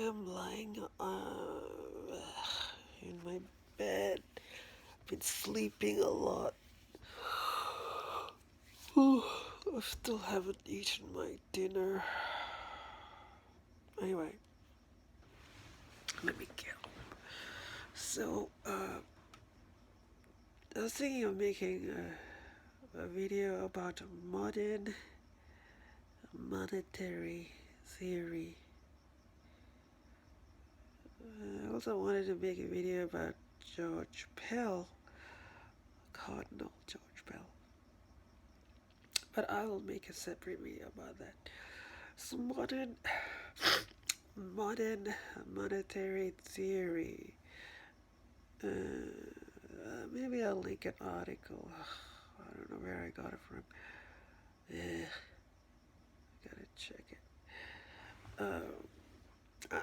am lying in my bed. Been sleeping a lot. I still haven't eaten my dinner. Anyway, let me get up. So, I was thinking of making a video about modern monetary theory. I also wanted to make a video about George Pell, Cardinal George Pell. But I'll make a separate video about that. So modern monetary theory. Maybe I'll link an article. I don't know where I got it from. Yeah, gotta check it. I,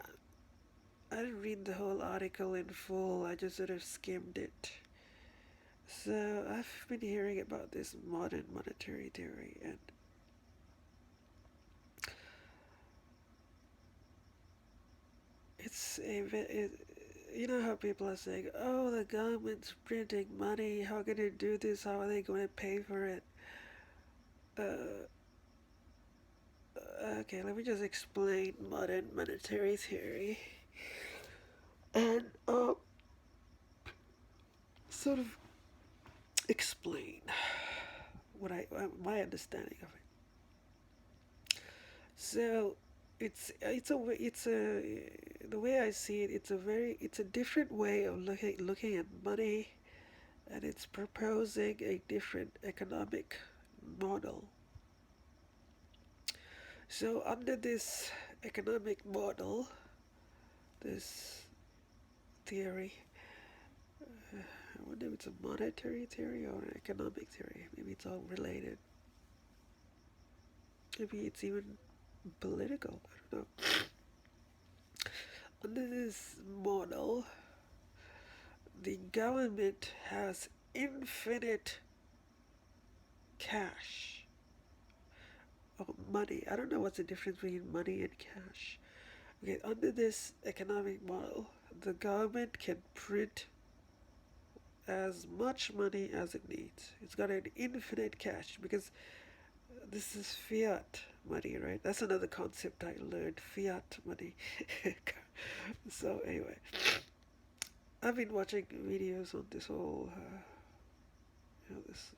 I didn't read the whole article in full. I just sort of skimmed it. So I've been hearing about this modern monetary theory, and it's you know how people are saying, "Oh, the government's printing money. How are they going to do this? How are they going to pay for it?" Uh, okay, let me just explain modern monetary theory and sort of explain what my understanding of it. So it's a the way I see it, it's a different way of looking at money, and it's proposing a different economic model. So under this economic model, this theory, I wonder if it's a monetary theory or an economic theory. Maybe it's all related. Maybe it's even political. I don't know. Under this model, the government has infinite cash or money. I don't know what's the difference between money and cash. Okay, under this economic model, the government can print as much money as it needs. It's got an infinite cash because this is fiat money, right? That's another concept I learned, fiat money. So anyway, I've been watching videos on this whole, this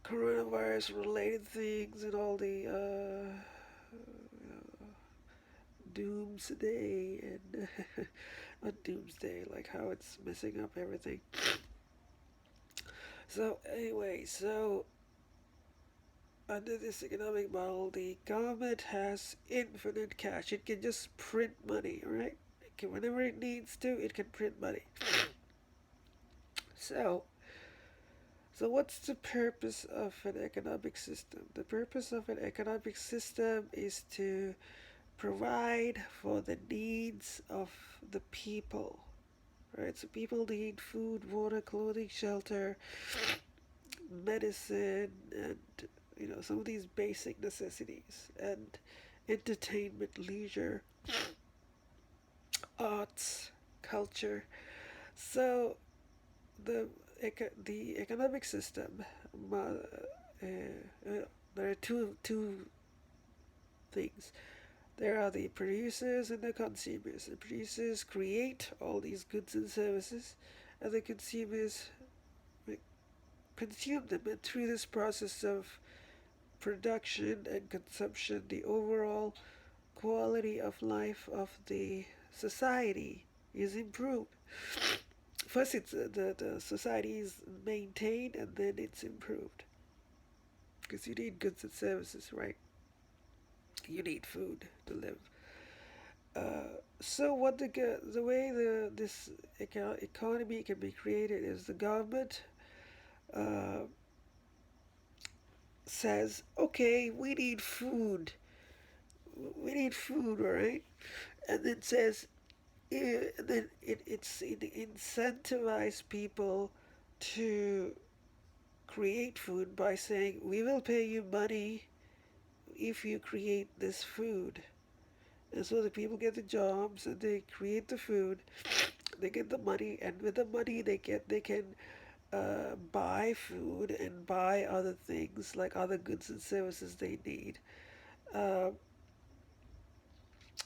coronavirus related things and all the doomsday and not doomsday, like how it's messing up everything. So anyway, so under this economic model, the government has infinite cash. It can just print money, right? Whenever it needs to, it can print money. So, so what's the purpose of an economic system? The purpose of an economic system is to provide for the needs of the people, right? So people need food, water, clothing, shelter, medicine, and some of these basic necessities, and entertainment, leisure, arts, culture. So the the economic system, there are two things. There are the producers and the consumers. The producers create all these goods and services, and the consumers consume them. And through this process of production and consumption, the overall quality of life of the society is improved. First, it's the society is maintained, and then it's improved. Because you need goods and services, right? You need food to live. So what the way this economy can be created is the government uh, says, okay, we need food, right? And then says, then it incentivize people to create food by saying, we will pay you money if you create this food. And so the people get the jobs and they create the food, they get the money, and with the money they can buy food and buy other things like other goods and services they need. Uh,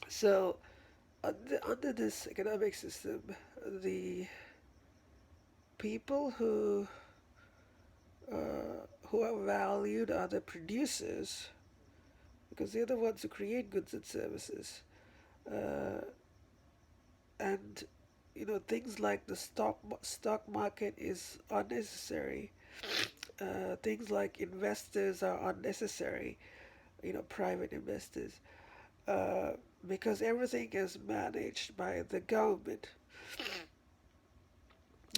so under this economic system, the people who are valued are the producers because they're the ones who create goods and services. Uh, and things like the stock market is unnecessary. Things like investors are unnecessary. Private investors, uh, because everything is managed by the government.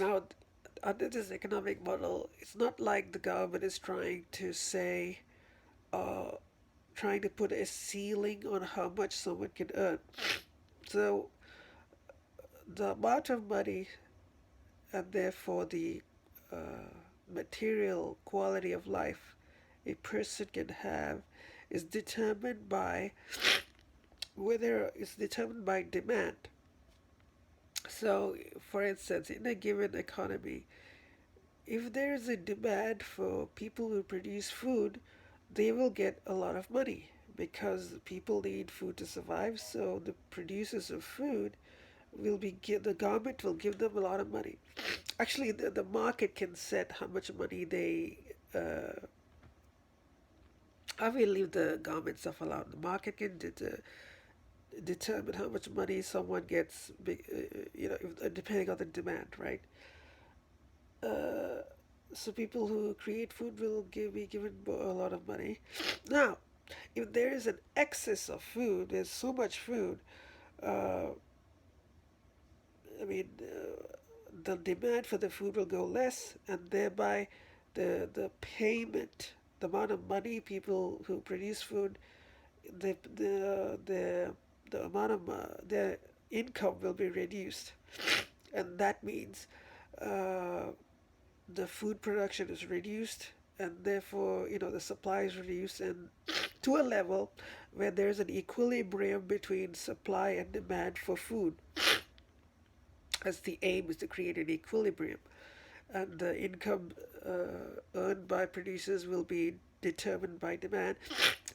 Now, under this economic model, it's not like the government is trying to say, uh, trying to put a ceiling on how much someone can earn. So the amount of money and therefore the uh, material quality of life a person can have is determined by whether it's determined by demand. So, for instance, in a given economy, if there is a demand for people who produce food, they will get a lot of money because people need food to survive. So the producers of food the government will give them a lot of money. Actually, the market can set how much money they. I will leave the government stuff alone. The market can determine how much money someone gets, depending on the demand, right? Uh, so people who create food will be given a lot of money. Now, if there is an excess of food, there's so much food. Uh, I mean, the demand for the food will go less, and thereby the payment, the amount of money people who produce food, the amount of their income will be reduced, and that means uh, the food production is reduced, and therefore the supply is reduced, and to a level where there's an equilibrium between supply and demand for food, as the aim is to create an equilibrium, and the income earned by producers will be determined by demand.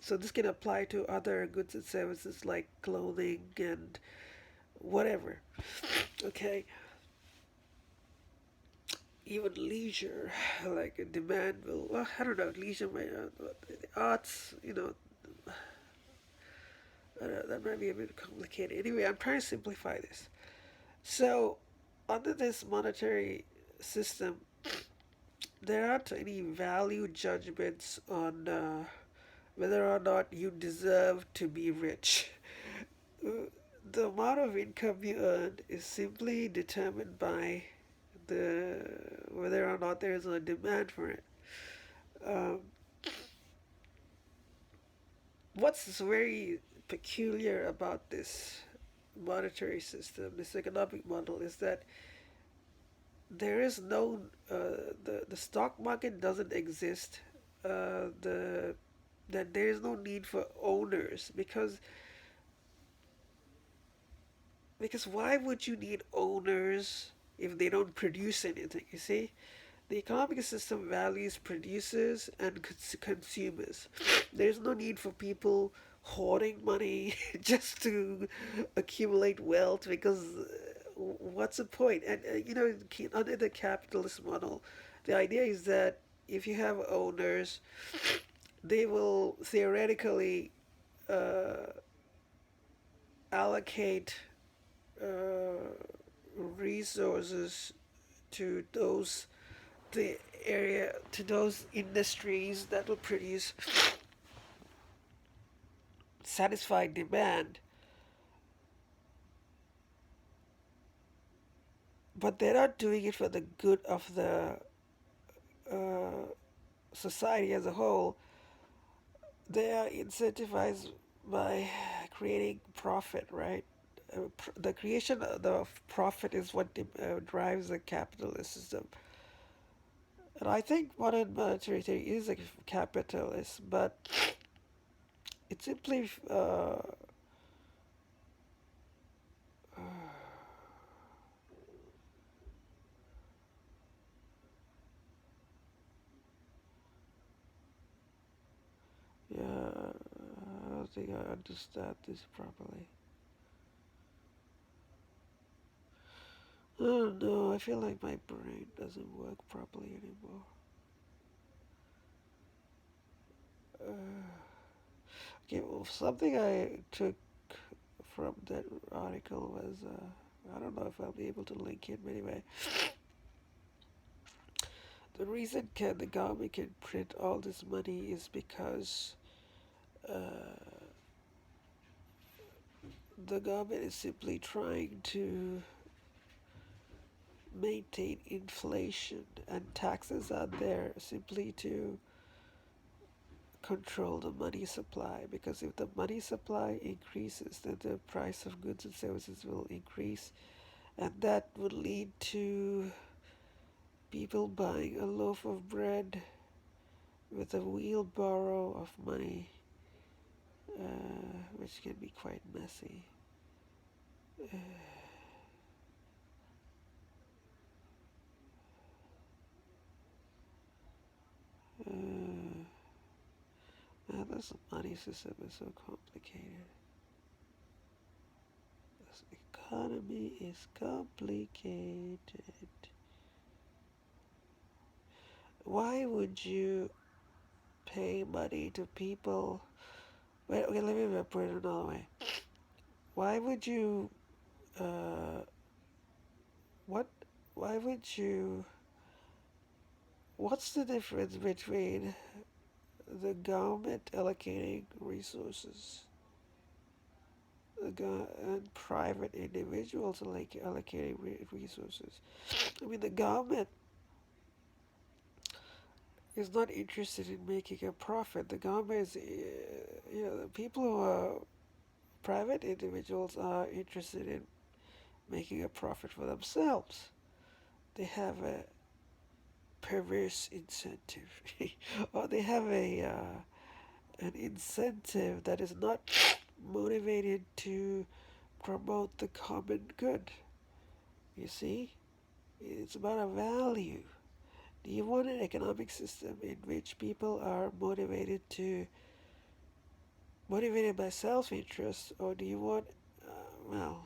So this can apply to other goods and services like clothing and whatever. Okay, even leisure, like a demand will. Well, I don't know. Leisure, the arts. That might be a bit complicated. Anyway, I'm trying to simplify this. So, under this monetary system, there aren't any value judgments on whether or not you deserve to be rich. The amount of income you earn is simply determined by the whether or not there is a demand for it. Um, what's very peculiar about this monetary system, this economic model, is that there is no the stock market doesn't exist. The That there is no need for owners because why would you need owners if they don't produce anything? You see, the economic system values producers and consumers. There's no need for people hoarding money just to accumulate wealth because what's the point? And under the capitalist model, the idea is that if you have owners, they will theoretically uh, allocate uh, resources to those industries that will produce satisfied demand, but they're not doing it for the good of the uh, society as a whole. They are incentivized by creating profit, right? The creation of the profit is what drives the capitalist system. And I think modern monetary theory is a capitalist, but it simply think I understand this properly. Oh no, I feel like my brain doesn't work properly anymore. Okay, well, something I took from that article was I don't know if I'll be able to link it, but anyway, the reason the government can print all this money is because uh, the government is simply trying to maintain inflation, and taxes are there simply to control the money supply, because if the money supply increases, then the price of goods and services will increase, and that would lead to people buying a loaf of bread with a wheelbarrow of money, which can be quite messy. Uh, this money system is so complicated. This economy is complicated. Why would you pay money to people? Wait, okay, let me put it another way. Why would you, uh, what, why would you, what's the difference between the government allocating resources and private individuals like allocating resources? I mean, the government is not interested in making a profit. The government is, the people who are private individuals are interested in making a profit for themselves. They have a perverse incentive, or they have an incentive that is not motivated to promote the common good. You see, it's about a value. Do you want an economic system in which people are motivated by self-interest, or do you want, well,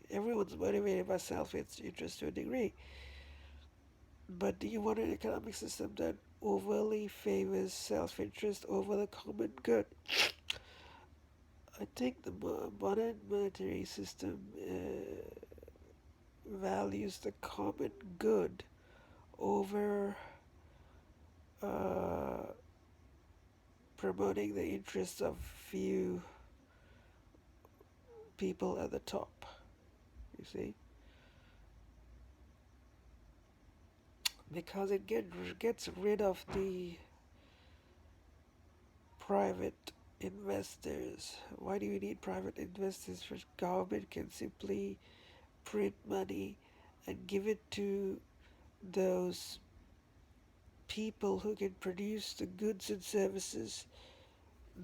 everyone's motivated by self-interest to a degree, but do you want an economic system that overly favors self-interest over the common good? I think the modern monetary system values the common good over uh, promoting the interests of few people at the top. You see, because it gets rid of the private investors. Why do you need private investors? For government can simply print money and give it to those people who can produce the goods and services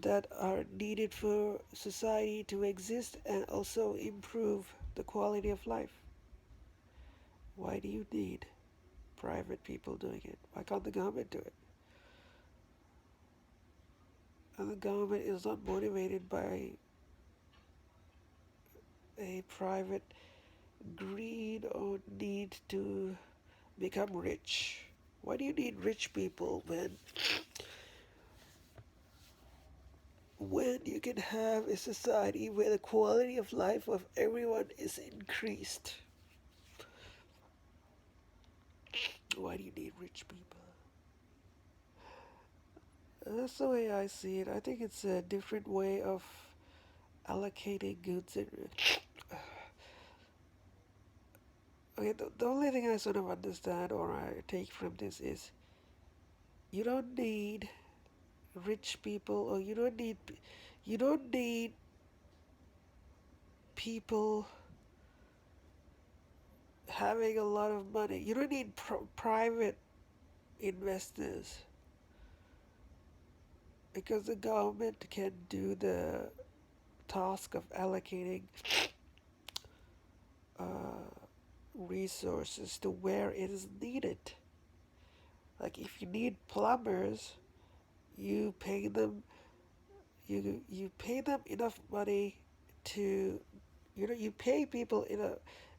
that are needed for society to exist and also improve the quality of life. Why do you need private people doing it? Why can't the government do it? And the government is not motivated by a private greed or need to become rich. Why do you need rich people when you can have a society where the quality of life of everyone is increased? Why do you need rich people? That's the way I see it. I think it's a different way of allocating goods and okay, the only thing I sort of understand or I take from this is you don't need rich people, or you don't need people having a lot of money. You don't need private investors, because the government can do the task of allocating uh, resources to where it is needed. Like if you need plumbers, you pay them, you pay them enough money to, you pay people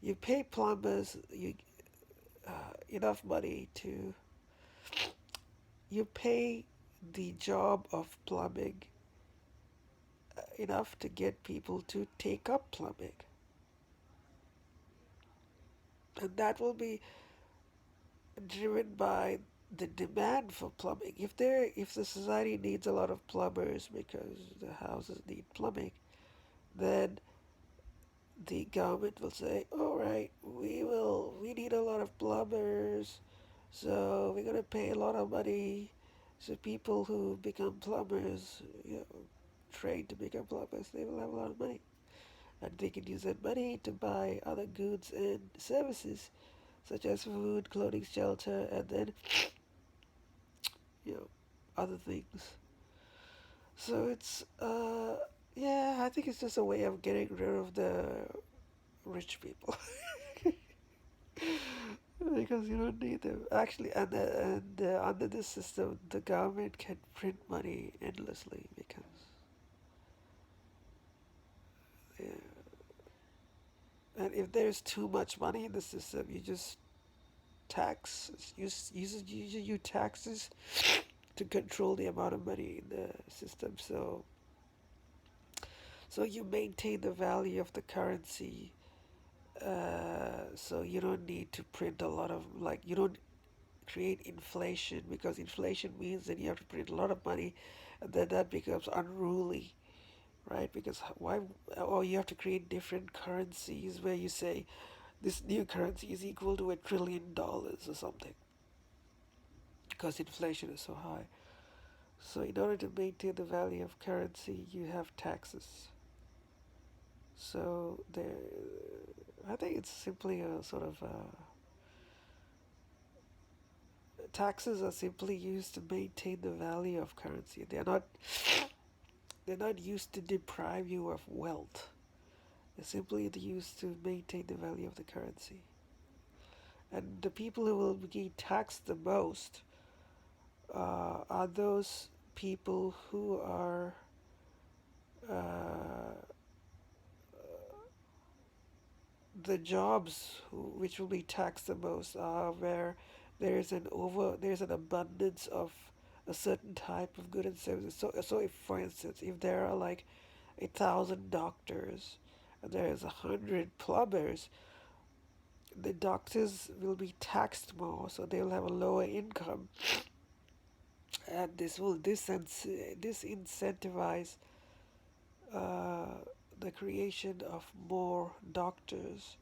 you pay plumbers enough money to, you pay the job of plumbing enough to get people to take up plumbing, and that will be driven by the demand for plumbing. If the society needs a lot of plumbers because the houses need plumbing, then the government will say, "All right, we need a lot of plumbers, so we're gonna pay a lot of money." So people who become plumbers, trained to become plumbers, they will have a lot of money, and they can use that money to buy other goods and services, such as food, clothing, shelter, and then you know other things. So it's yeah, I think it's just a way of getting rid of the rich people. Because you don't need them actually, and under this system the government can print money endlessly because yeah. And if there's too much money in the system, you just tax you taxes to control the amount of money in the system. So you maintain the value of the currency. So you don't need to print a lot of, like, you don't create inflation, because inflation means that you have to print a lot of money, and then that becomes unruly, right? Because why? Or you have to create different currencies where you say this new currency is equal to $1 trillion or something, because inflation is so high. So in order to maintain the value of currency, you have taxes. So there, I think it's simply a sort of taxes are simply used to maintain the value of currency. They're not used to deprive you of wealth. They're simply used to maintain the value of the currency. And the people who will be taxed the most are those people who are uh, the jobs which will be taxed the most are where there's an abundance of a certain type of good and services. So if, for instance, if there are like 1,000 doctors and there is 100 plumbers, the doctors will be taxed more, so they will have a lower income, and this will disincentivize uh, the creation of more doctors.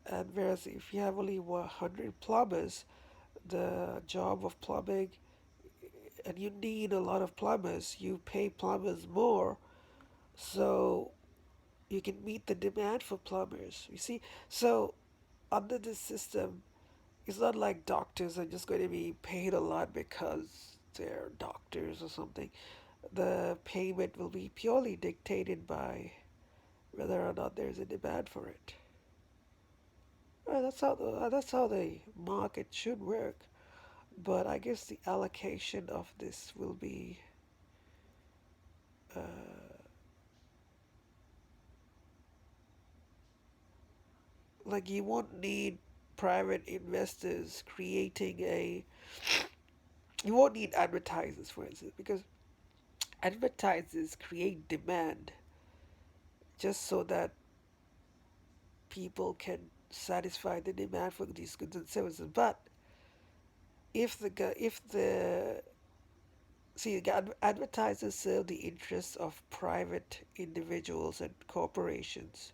And whereas if you have only 100 plumbers, the job of plumbing, and you need a lot of plumbers, you pay plumbers more, so you can meet the demand for plumbers. You see, so under this system, it's not like doctors are just going to be paid a lot because they're doctors or something. The payment will be purely dictated by whether or not there's a demand for it. That's how the market should work. But I guess the allocation of this will be like you won't need private investors creating a. You won't need advertisers, for instance, because advertisers create demand just so that people can satisfy the demand for these goods and services. But if the see, advertisers serve the interests of private individuals and corporations.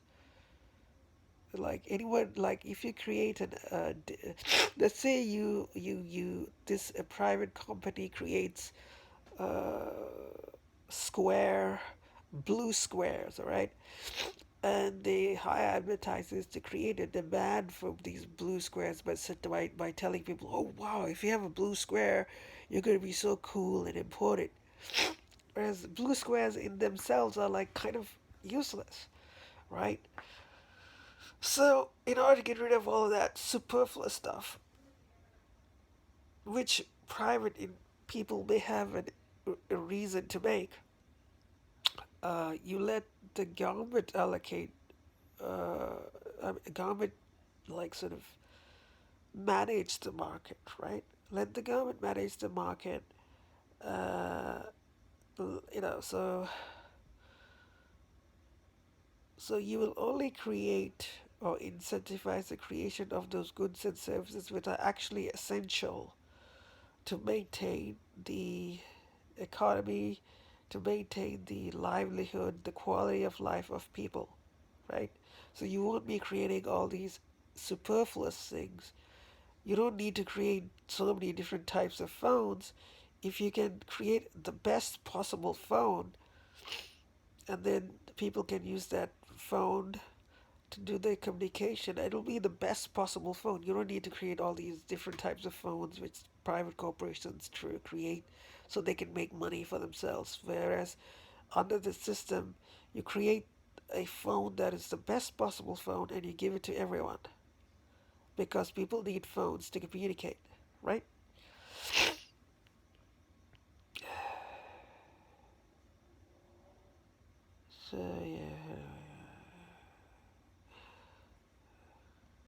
Like anyone, like if you create let's say this a private company creates uh, square blue squares, all right, and they hire advertisers to create a demand for these blue squares by telling people, oh wow, if you have a blue square, you're going to be so cool and important. Whereas blue squares in themselves are like kind of useless, right? So in order to get rid of all of that superfluous stuff, which people may have a reason to make, you let the government allocate, uh, government like sort of manage the market, right? Let the government manage the market. Uh, you know, so you will only create or incentivize the creation of those goods and services which are actually essential to maintain the economy, to maintain the livelihood, the quality of life of people, right? So you won't be creating all these superfluous things. You don't need to create so many different types of phones. If you can create the best possible phone, and then people can use that phone to do their communication, it'll be the best possible phone. You don't need to create all these different types of phones which private corporations create so they can make money for themselves. Whereas under the system, you create a phone that is the best possible phone and you give it to everyone because people need phones to communicate, right? So, yeah.